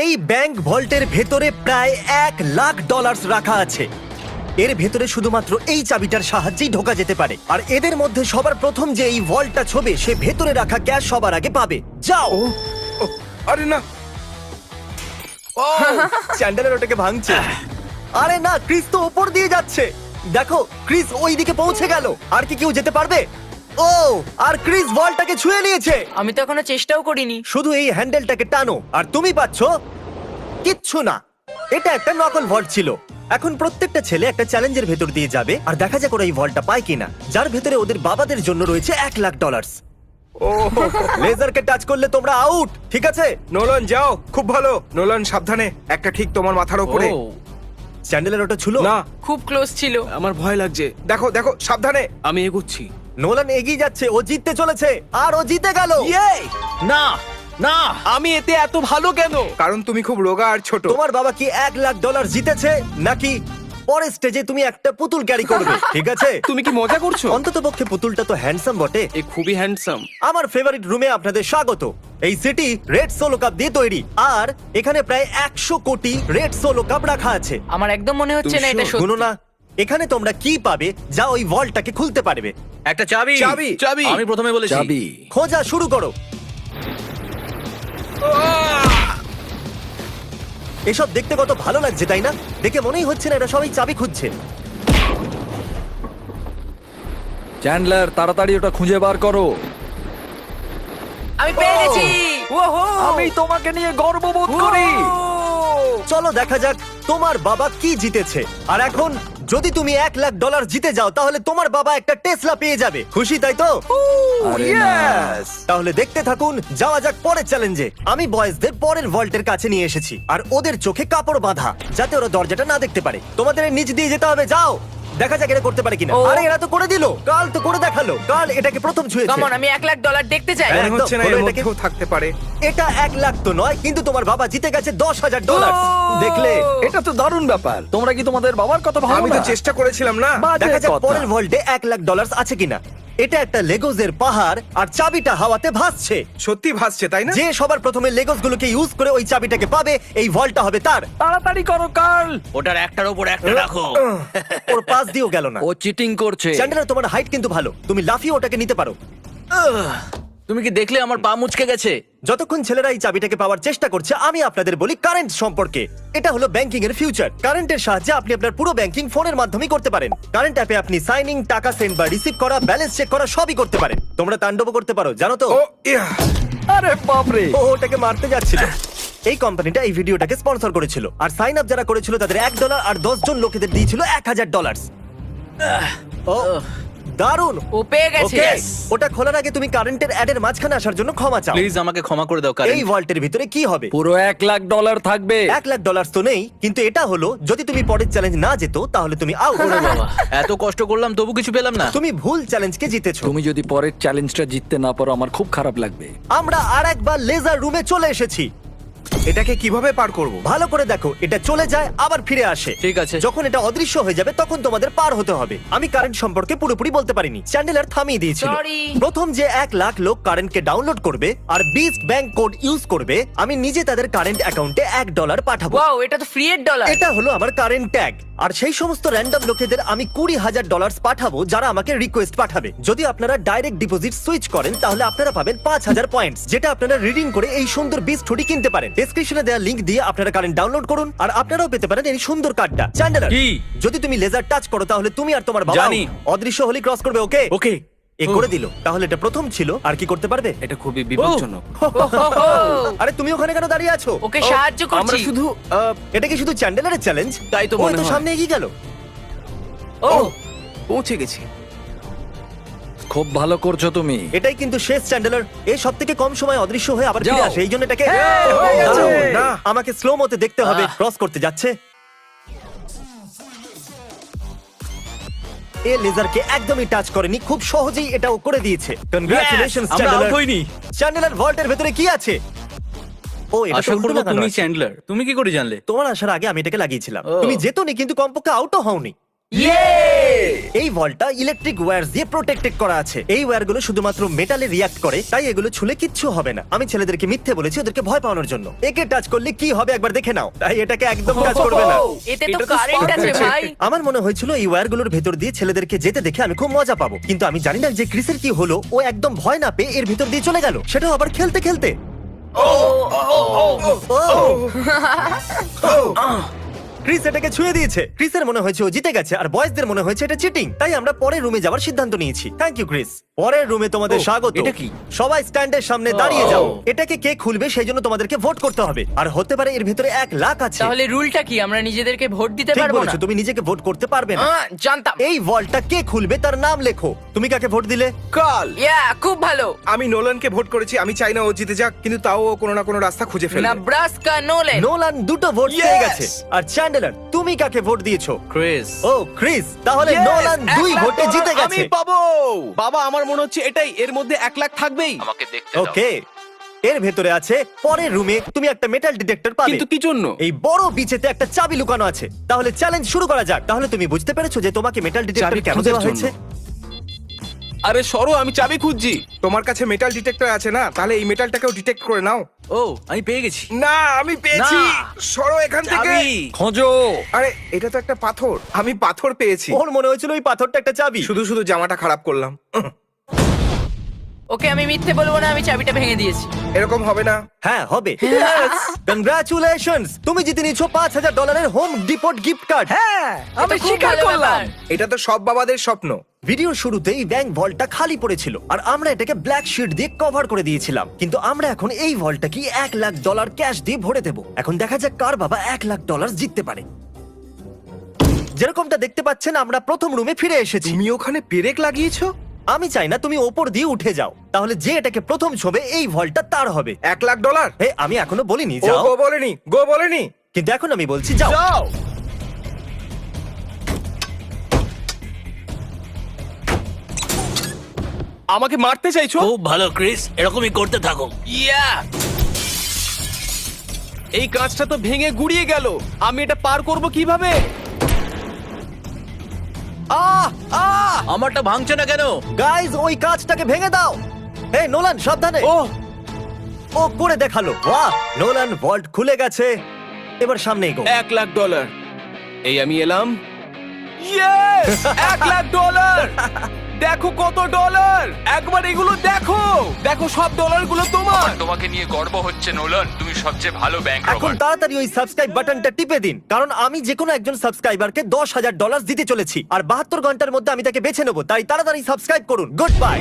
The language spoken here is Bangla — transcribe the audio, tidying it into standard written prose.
এই ব্যাংক ভল্টের ভেতরে প্রায় $1,00,000 রাখা আছে। এর ভেতরে শুধুমাত্র এই চাবিটার সাহায্যেই ঢোকা যেতে পারে। আর এদের মধ্যে সবার প্রথম যে এই ভল্টটা ছোবে সে ভেতরে রাখা ক্যাশ সবার আগে পাবে। যাও। ও, আরে না। চ্যান্ডেলার ওটাকে ভাঙছে। আরে না, ক্রিস তো উপর দিয়ে যাচ্ছে। দেখো, ক্রিস ওই দিকে পৌঁছে গেল। আর কি কেউ যেতে পারবে? ও, আর ক্রিস বলটাকে ছুঁয়ে নিয়েছে। আমি তো এখনো চেষ্টাও করিনি। শুধু এই হ্যান্ডেলটাকে টানো আর তুমি পাচ্ছো কিচ্ছু না। এটা একটা নকল ভল্ট ছিল। এখন প্রত্যেকটা ছেলে একটা চ্যালেঞ্জের ভেতর দিয়ে যাবে আর দেখা যাক ওরা এই ভল্টটা পায় কিনা, যার ভেতরে ওদের বাবাদের জন্য রয়েছে $1,00,000। ও লেজারকে টাচ করলে তোমরা আউট, ঠিক আছে? নোলান যাও, খুব ভালো। নোলান সাবধানে, একটা ঠিক তোমার মাথার উপরে। চ্যান্ডেলের ওটা ছিল না, খুব ক্লোজ ছিল। আমার ভয় লাগছে। দেখো দেখো সাবধানে। আমি এগোচ্ছি। নোলান এগিয়ে যাচ্ছে, ও জিততে চলেছে আর ও জিতে গেল। না না, আমি এতে এত ভালো কেন? কারণ তুমি খুব রোগা আর ছোট। তোমার বাবা কি $1,00,000 জিতেছে নাকি পরের স্টেজে তুমি একটা পুতুল ক্যারি করবে? ঠিক আছে, তুমি কি মজা করছো? অন্তত পক্ষে পুতুলটা তো হ্যান্ডসাম বটে। এ খুবই হ্যান্ডসাম। আমার ফেভারিট রুমে আপনাদের স্বাগত। এই সিটি রেড সোলো কাপ দিয়ে তৈরি আর এখানে প্রায় 100 কোটি রেড সোলো কাপ রাখা আছে। আমার একদম মনে হচ্ছে না এটা শুনো সত্যি। না, এখানে তোমরা কি পাবে যা ওই ভল্টটাকে খুলতে পারবে? একটা চাবি। চাবি। চাবি। আমি প্রথমে বলেছি চাবি। খোঁজা শুরু করো। এসব দেখতে কত ভালো লাগছে তাই না? দেখে মনেই হচ্ছে না এটা সবাই চাবি খুঁজছে। চ্যান্ডলার, তাড়াতাড়ি ওটা খুঁজে বার করো। আমি পেয়ে গেছি। ওহো! আমি তোমাকে নিয়ে গর্ববোধ করি। চলো দেখা যাক তোমার বাবা কি জিতেছে। আর এখন যদি তুমি $1,00,000 জিতে যাও তাহলে তোমার বাবা একটা টেসলা পেয়ে যাবে। খুশি তাই তো? আরে না। Yes! তাহলে দেখতে থাকুন, যাওয়া যাক পরের চ্যালেঞ্জে। আমি বয়েজদের পরের ভল্টের কাছে নিয়ে এসেছি আর ওদের চোখে কাপড় বাঁধা যাতে ওরা দরজাটা না দেখতে পারে। তোমাদের এর নিচ দিয়ে যেতে হবে, যাও। দেখা যাক এটা করতে পারে কিনা। ও। আরে এরা তো করে দিল। কাল তো করে দেখালো। কাল এটাকে প্রথম ছুঁয়েছে। কামন, আমি $1,00,000 দেখতে চাই। হ্যাঁ। মনে হচ্ছে না একদম, এর হলো এটাকে। মধ্যেও থাকতে পারে। এটা 1,00,000 তো নয়, কিন্তু তোমার বাবা জিতে গেছে $10,000। দেখলে? এটা তো দারুণ ব্যাপার। তোমরা কি তোমাদের বাবার কথা ভাবো আমি তো না? চেষ্টা করেছিলাম না। বাজে দেখা যাক কথা। পরের ভল্টে $1,00,000 আছে কিনা। এটা একটা লেগোজের পাহাড় আর চাবিটা হাওয়াতে ভাসছে। সত্যি ভাসছে তাই না? যে সবার প্রথমে লেগোস গুলোকে ইউজ করে ওই চাবিটাকে পাবে, এই ভল্টটা হবে তার। তাড়াতাড়ি করো কার্ল। ওটার একটার উপর একটা রাখো। ওর পাশ দিয়েও গেল না। ও চিটিং করছে। চ্যান্ডেলার, তোমার হাইট কিন্তু ভালো, তুমি লাফিয়ে ওটাকে নিতে পারো। তুমি কি দেখলে আমার পা মুচকে গেছে? যতক্ষণ ছেলেরা এই চাবিটাকে পাওয়ার চেষ্টা করছে, আমি আপনাদের বলি কারেন্ট সম্পর্কে। এটা হলো ব্যাংকিং এর ফিউচার। কারেন্টের সাহায্যে আপনি আপনার পুরো ব্যাংকিং ফোনের মাধ্যমেই করতে পারেন। কারেন্ট অ্যাপে আপনি সাইনিং, টাকা সেন্ড বা রিসিভ করা, ব্যালেন্স চেক করা সবই করতে পারেন। তোমরা তাণ্ডব করতে পারো, জানো তো? ও ইয়া। আরে বাপরে। ও ওটাকে মারতে যাচ্ছিল। এই কোম্পানিটা এই ভিডিওটাকে স্পন্সর করেছিল আর সাইন আপ যারা করেছিল তাদের $1 আর 10 জন লোকেদের দিয়েছিল $1,000। ও দারুণ। ও পেয়ে গেছে। ওকে, ওটা খোলার আগে তুমি কারেন্টের অ্যাডের মাঝখানে আসার জন্য ক্ষমা চাও। প্লিজ আমাকে ক্ষমা করে দাও এই কারণ ভল্টের ভিতরে কি হবে? পুরো $1,00,000 থাকবে। $1,00,000 তো নেই, কিন্তু এটা হলো যদি তুমি পরের চ্যালেঞ্জ না যেত তাহলে তুমি আউট। বাবা এত কষ্ট করলাম তবু কিছু পেলাম না। তুমি ভুল চ্যালেঞ্জকে জিতেছো। তুমি যদি পরের চ্যালেঞ্জটা জিততে না পারো আমার খুব খারাপ লাগবে। আমরা আর একবার লেজার রুমে চলে এসেছি। এটাকে কিভাবে পার করব? ভালো করে দেখো, এটা চলে যায় আবার ফিরে আসে। ঠিক আছে। যখন এটা অদৃশ্য হয়ে যাবে তখন তোমাদের পার হতে হবে। আমি কারেন্ট সম্পর্কে পুরোপুরি বলতে পারিনি, চ্যান্ডেলার থামিয়ে দিয়েছিল। Sorry. প্রথম যে 1,00,000 লোক কারেন্টকে ডাউনলোড করবে আর বিস্ট ব্যাংক কোড ইউজ করবে, আমি নিজে তাদের কারেন্ট অ্যাকাউন্টে $1 পাঠাবো। ওয়াও, এটা তো ফ্রি এর ডলার। এটা হলো আমার কারেন্ট ট্যাগ। আর সেই সমস্ত র্যান্ডম লোকেদের আমি $20,000 পাঠাবো যারা আমাকে রিকোয়েস্ট পাঠাবে। যদি আপনারা ডাইরেক্ট ডিপোজিট সুইচ করেন তাহলে আপনারা পাবেন 5,000 পয়েন্টস, যেটা আপনারা রিডিং করে এই সুন্দর বিস্ট হুডি কিনতে পারেন। ডেসক্রিপশনে দেওয়া লিংক দিয়ে আপনারা কারেন্ট ডাউনলোড করুন আর আপনারাও পেতে পারেন এই সুন্দর কার্ডটা। চ্যান্ডেলার, কি? যদি তুমি লেজার টাচ করো তাহলে তুমি আর তোমার বাবা জানি। অদৃশ্য হলি ক্রস করবে। ওকে ওকে। এ করে দিল। তাহলে এটা প্রথম ছিল, আর কি করতে পারবে? এটা খুবই বিপজ্জনক। আরে তুমি ওখানে কেন দাঁড়িয়ে আছো? ওকে সাহায্য আমরা করছি। শুধু এটা কি শুধু চ্যান্ডেলারের চ্যালেঞ্জ? তাই তো ও মনে তো হয়। সামনে এগিয়ে গেল। ও পৌঁছে গেছি। খুব ভালো করছো তুমি। এটাই কিন্তু শেষ চ্যান্ডেলার। এই সব থেকে কম সময় অদৃশ্য হয়ে আবার ফিরে যাও। আসে, এই জন্য এটাকে হয়ে গেছে। দারুণ। না। আমাকে স্লো মতে দেখতে হবে ক্রস করতে যাচ্ছে। এ লেজারকে একদমই টাচ করেনি, খুব সহজেই এটাও করে দিয়েছে। কনগ্রাচুলেশনস আমরা চ্যান্ডেলার। আউট হইনি। চ্যান্ডেলার ভল্টের ভেতরে কি আছে? ও এটা তো আশা উল্টো করবো লাগানো তুমি আছে। চ্যান্ডলার। তুমি কি করে জানলে? তোমার আসার আগে আমি এটাকে লাগিয়েছিলাম। ও। তুমি যেতনি কিন্তু কমপক্ষে আউটও হওনি। এই ভলটা ইলেকট্রিক ওয়্যার দিয়ে প্রোটেক্টেড করা আছে। এই ওয়্যারগুলো শুধুমাত্র মেটালে রিয়াক্ট করে, তাই এগুলো ছুলে কিচ্ছু হবে না। আমি ছেলেদেরকে মিথ্যে বলেছি ওদেরকে ভয় পাওয়ানোর জন্য। একে টাচ করলে কি হবে একবার দেখে নাও, তাই এটাকে একদম টাচ করবে না। এতে তো কারেন্ট আছে ভাই। আমার মনে হয়েছিল এই ওয়্যারগুলোর ভেতর দিয়ে ছেলেদেরকে যেতে দেখে আমি খুব মজা পাবো, কিন্তু আমি জানি না যে ক্রিসের কি হলো। ও একদম ভয় না পেয়ে এর ভেতর দিয়ে চলে গেল, সেটাও আবার খেলতে খেলতে। ক্রিস এটাকে ছুঁয়ে দিয়েছে। ক্রিসের মনে হয়েছে ও জিতে গেছে, আর বয়েজদের মনে হয়েছে এটা চিটিং। তাই আমরা পরের রুমে যাওয়ার সিদ্ধান্ত নিয়েছি। Thank you Chris. পরের রুমে তোমাদের স্বাগত। এটা কি? সবাই স্ট্যান্ডের সামনে দাঁড়িয়ে যাও। এটাকে কে খুলবে সেই জন্য তোমাদেরকে ভোট করতে হবে, আর হতে পারে এর ভেতরে 1 লাখ আছে। তাহলে রুলটা কি, আমরা নিজেদেরকে ভোট দিতে ঠিক পারবো না? বলেছো, তুমি নিজেকে ভোট করতে পারবে না। জানতাম। এই ভল্টটা কে খুলবে তার নাম লেখো। তুমি কাকে ভোট দিলে? কাল ইয়া, খুব ভালো। আমি নোলানকে ভোট করেছি। আমি চাই না ও জিতে যাক, কিন্তু তাও ও কোনো না কোনো রাস্তা খুঁজে ফেলবে। Nebraska Nolan. নোলান 2টো ভোট Yes! পেয়ে গেছে। আর চ্যান্ডেলার, তুমি কাকে ভোট দিয়েছো? ক্রিস। ও ক্রিস, তাহলে Yes! নোলান 2 1 লাখ ভোটে ডলার জিতে আমি গেছে। পাবো। বাবা, আমার মনে হচ্ছে এটাই, এর মধ্যে 1 লাখ থাকবেই। আমাকে দেখতে দাও। ওকে, এর ভেতরে আছে পরের রুমে তুমি একটা মেটাল ডিটেক্টর পাবে। কিন্তু কি জন্য? এই বড় বিচেতে একটা চাবি লুকানো আছে। তাহলে চ্যালেঞ্জ শুরু করা যাক। তাহলে তুমি বুঝতে পেরেছো যে তোমাকে মেটাল ডিটেক্টর চাবি কেন খোঁজার দেওয়া জন্য। হয়েছে? আরে সরো, আমি চাবি খুঁজছি। তোমার কাছে মেটাল ডিটেক্টর আছে না? তাহলে এই মেটালটাকেও ডিটেক্ট করে নাও। ও, আমি পেয়ে গেছি। না, আমি পেয়েছি। না। সরো এখান থেকে। চাবি। খোঁজো। আরে এটা তো একটা পাথর। আমি পাথর পেয়েছি। ওর মনে হয়েছিল ওই পাথরটা একটা চাবি। শুধু শুধু জামাটা খারাপ করলাম। ওকে, আমি মিথ্যে বলবো না, আমি চাবিটা ভেঙে দিয়েছি। এরকম হবে না। হ্যাঁ হবে। কংগ্রাচুলেশনস, তুমি জিতে নিয়েছো $5000 হোম ডিপোট গিফট কার্ড। হ্যাঁ, আমি এটা খুব স্বীকার ভালো করলাম। ব্যাপার। এটা তো সব বাবাদের স্বপ্ন। ভিডিওর শুরুতেই ব্যাংক ভল্টটা খালি পড়েছিল, আর আমরা এটাকে ব্ল্যাক শিট দিয়ে কভার করে দিয়েছিলাম। কিন্তু আমরা এখন এই ভল্টটাকে $1 লাখ ক্যাশ দিয়ে ভরে দেবো। এখন দেখা যাক কার বাবা $1 লাখ জিততে পারে। যেরকমটা দেখতে পাচ্ছেন, আমরা প্রথম রুমে ফিরে এসেছি। তুমি ওখানে পেরেক লাগিয়েছো? আমি চাই না তুমি ওপর দিয়ে উঠে যাও, তাহলে যে এটাকে প্রথম ছবে এই ভল্টটা তার হবে। $1 লাখ। হে, আমি এখনো বলিনি ও যাও, গো বলেনি, গো বলেনি। কিন্তু এখন আমি বলছি যাও। যাও। আমাকে মারতে চাইছো? খুব ভালো ক্রিস, এরকমই করতে থাকো। ইয়া, এই কাঁচটা তো ভেঙে গুড়িয়ে গেল। আমি এটা পার করব কিভাবে? আহ আহ আমারটা ভাঙছে না কেন? গাইজ, ওই কাঁচটাকে ভেঙে দাও। হে নোলান, সাবধানে। ও, ও করে দেখালো। বাহ, নোলান ভল্ট খুলে গেছে। এবার সামনে এগো। $1 লাখ। এই আমি এলাম। ইয়েস, $1 লাখ। দেখো কত ডলার। একবার এগুলো দেখো। দেখো, সব ডলারগুলো তোমার। তোমাকে নিয়ে গর্ব হচ্ছে নোলান, তুমি সবচেয়ে ভালো ব্যাংক এখন রবার। তাড়াতাড়ি ওই সাবস্ক্রাইব বাটনটা টিপে দিন, কারণ আমি যে কোনো একজন সাবস্ক্রাইবারকে $10,000 দিতে চলেছি, আর 72 ঘন্টার মধ্যে আমি তাকে বেছে নেবো। তাই তাড়াতাড়ি সাবস্ক্রাইব করুন। Good bye.